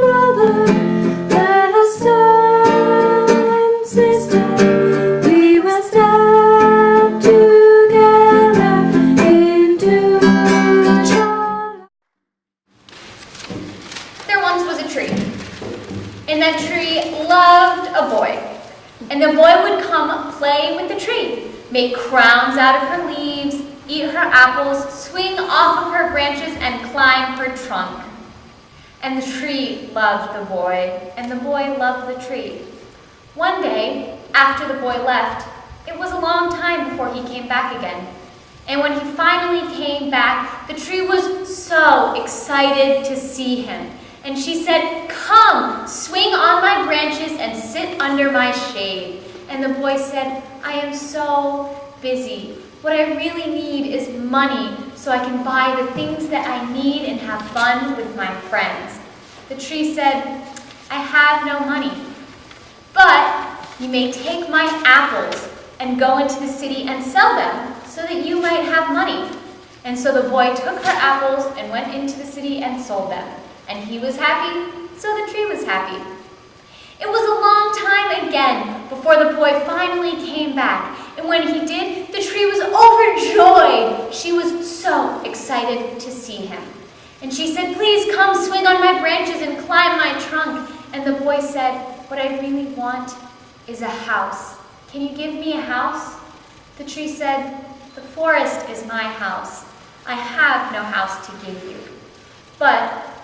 brother, let us stand, sister, we will step together into the child. There once was a tree, and that tree loved a boy. And the boy would come play with the tree, make crowns out of her leaves, eat her apples, swing off of her branches, and climb her trunk. And the tree loved the boy, and the boy loved the tree. One day, after the boy left, it was a long time before he came back again. And when he finally came back, the tree was so excited to see him. And she said, "Come, swing on my branches and sit under my shade." And the boy said, "I am so busy. What I really need is money so I can buy the things that I need and have fun with my friends." The tree said, "I have no money, but you may take my apples and go into the city and sell them so that you might have money." And so the boy took her apples and went into the city and sold them. And he was happy, so the tree was happy. It was a long time again before the boy finally came back. And when he did, the tree was overjoyed. She was so excited to see him. And she said, "Please come swing on my branches and climb my trunk." And the boy said, "What I really want is a house. Can you give me a house?" The tree said, "The forest is my house. I have no house to give you. But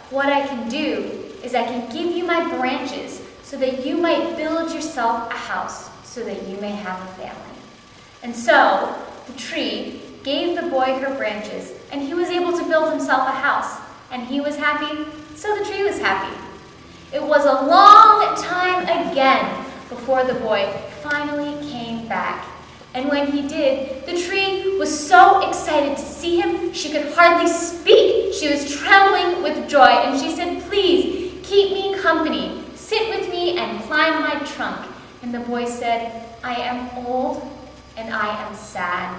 what I can do is I can give you my branches so that you might build yourself a house so that you may have a family." And so the tree gave the boy her branches, and he was able to build himself a house. And he was happy, so the tree was happy. It was a long time again before the boy finally came back. And when he did, the tree was so excited to see him, she could hardly speak. She was trembling with joy, and she said, "Please, keep me company. Sit with me and climb my trunk." And the boy said, "I am old and I am sad,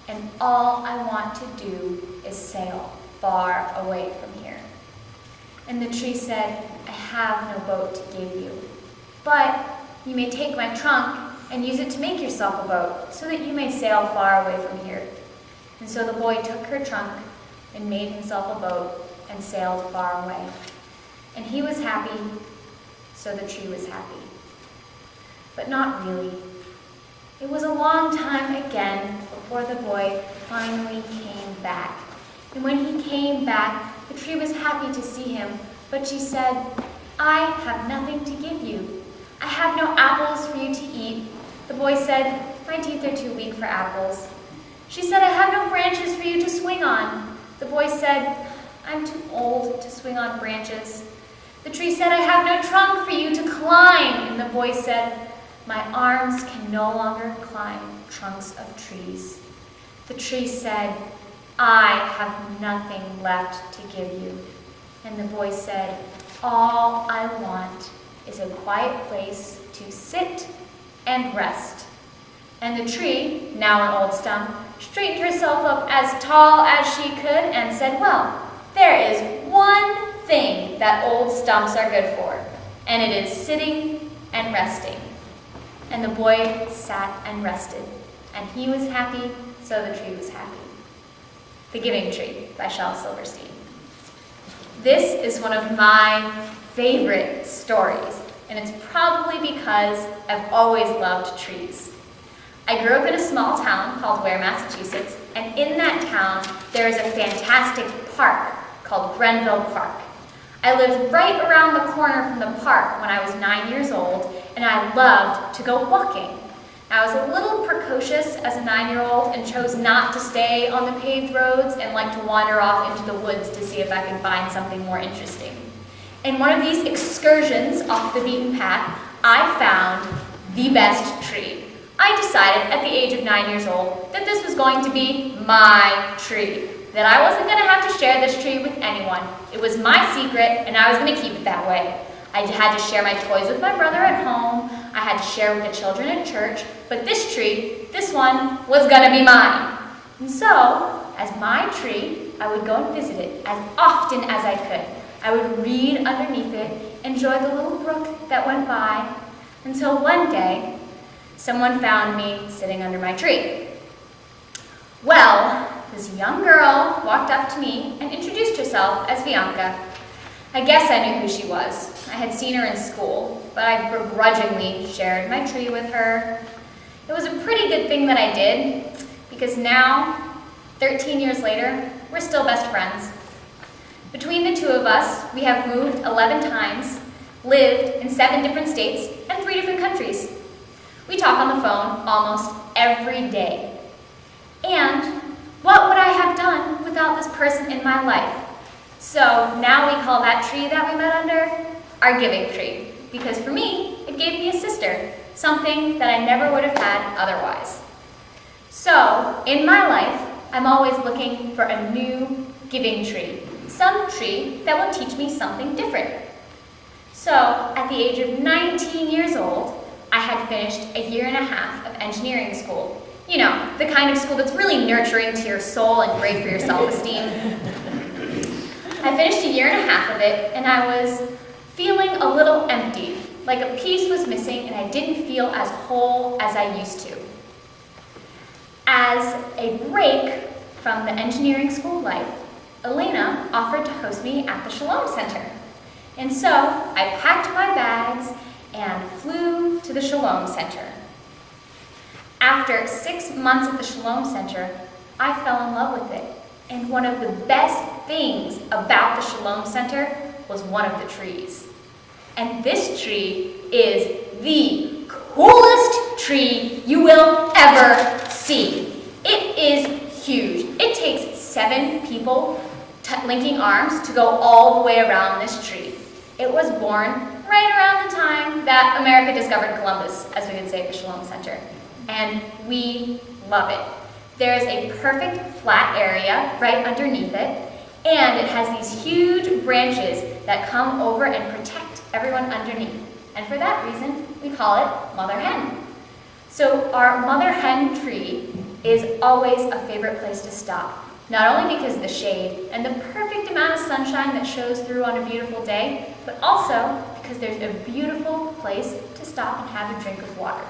and all I want to do is sail far away from here." And the tree said, "I have no boat to give you, but you may take my trunk and use it to make yourself a boat so that you may sail far away from here." And so the boy took her trunk and made himself a boat and sailed far away. And he was happy, so the tree was happy. But not really. It was a long time again before the boy finally came back. And when he came back, the tree was happy to see him, but she said, "I have nothing to give you. I have no apples for you to eat." The boy said, "My teeth are too weak for apples." She said, "I have no branches for you to swing on." The boy said, "I'm too old to swing on branches." The tree said, "I have no trunk for you to climb." And the boy said, "My arms can no longer climb trunks of trees." The tree said, "I have nothing left to give you." And the boy said, "All I want is a quiet place to sit and rest." And the tree, now an old stump, straightened herself up as tall as she could and said, "Well, there is one thing that old stumps are good for, and it is sitting and resting." And the boy sat and rested, and he was happy, so the tree was happy. The Giving Tree by Shel Silverstein. This is one of my favorite stories, and it's probably because I've always loved trees. I grew up in a small town called Ware, Massachusetts, and in that town there is a fantastic park called Grenville Park. I lived right around the corner from the park when I was 9 years old, and I loved to go walking. I was a little precocious as a 9-year-old and chose not to stay on the paved roads and liked to wander off into the woods to see if I could find something more interesting. In one of these excursions off the beaten path, I found the best tree. I decided at the age of 9 years old that this was going to be my tree, that I wasn't going to have to share this tree with anyone. It was my secret, and I was going to keep it that way. I had to share my toys with my brother at home. I had to share with the children at church, but this tree, this one, was going to be mine. And so, as my tree, I would go and visit it as often as I could. I would read underneath it, enjoy the little brook that went by, until one day, someone found me sitting under my tree. Well, this young girl walked up to me and introduced herself as Bianca. I guess I knew who she was. I had seen her in school, but I begrudgingly shared my tree with her. It was a pretty good thing that I did, because now, 13 years later, we're still best friends. Between the two of us, we have moved 11 times, lived in 7 different states, and 3 different countries. We talk on the phone almost every day. And what would I have done without this person in my life? So now we call that tree that we met under our giving tree, because for me, it gave me a sister, something that I never would have had otherwise. So in my life, I'm always looking for a new giving tree, some tree that will teach me something different. So at the age of 19 years old, I had finished a year and a half of engineering school. You know, the kind of school that's really nurturing to your soul and great for your self-esteem. I finished a year and a half of it, and I was feeling a little empty, like a piece was missing and I didn't feel as whole as I used to. As a break from the engineering school life, Elena offered to host me at the Shalom Center. And so I packed my bags and flew to the Shalom Center. After 6 months at the Shalom Center, I fell in love with it. And one of the best things about the Shalom Center was one of the trees. And this tree is the coolest tree you will ever see. It is huge. It takes 7 people linking arms to go all the way around this tree. It was born right around the time that America discovered Columbus, as we would say at the Shalom Center. And we love it. There's a perfect flat area right underneath it, and it has these huge branches that come over and protect everyone underneath. And for that reason, we call it Mother Hen. So our Mother Hen tree is always a favorite place to stop, not only because of the shade and the perfect amount of sunshine that shows through on a beautiful day, but also because there's a beautiful place to stop and have a drink of water.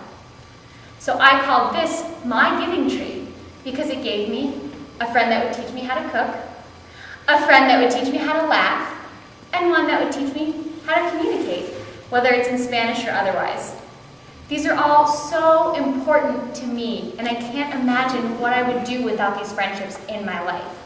So I called this my giving tree because it gave me a friend that would teach me how to cook, a friend that would teach me how to laugh, and one that would teach me how to communicate, whether it's in Spanish or otherwise. These are all so important to me, and I can't imagine what I would do without these friendships in my life.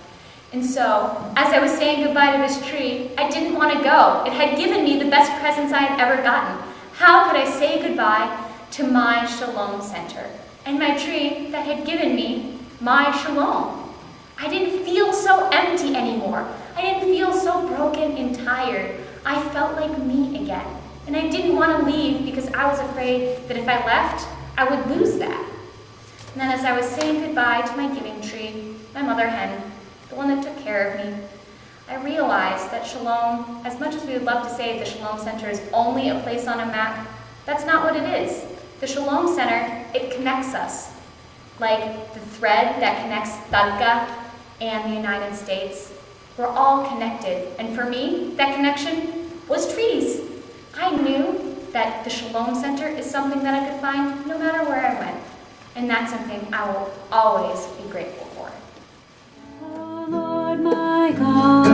And so, as I was saying goodbye to this tree, I didn't want to go. It had given me the best presents I had ever gotten. How could I say goodbye to my Shalom Center and my tree that had given me my shalom? I didn't feel so empty anymore. I didn't feel so broken and tired. I felt like me again. And I didn't want to leave because I was afraid that if I left, I would lose that. And then as I was saying goodbye to my giving tree, my mother hen, the one that took care of me, I realized that Shalom, as much as we would love to say the Shalom Center is only a place on a map, that's not what it is. The Shalom Center, it connects us. Like the thread that connects Talca and the United States. We're all connected. And for me, that connection was trees. I knew that the Shalom Center is something that I could find no matter where I went. And that's something I will always be grateful for. Oh Lord my God.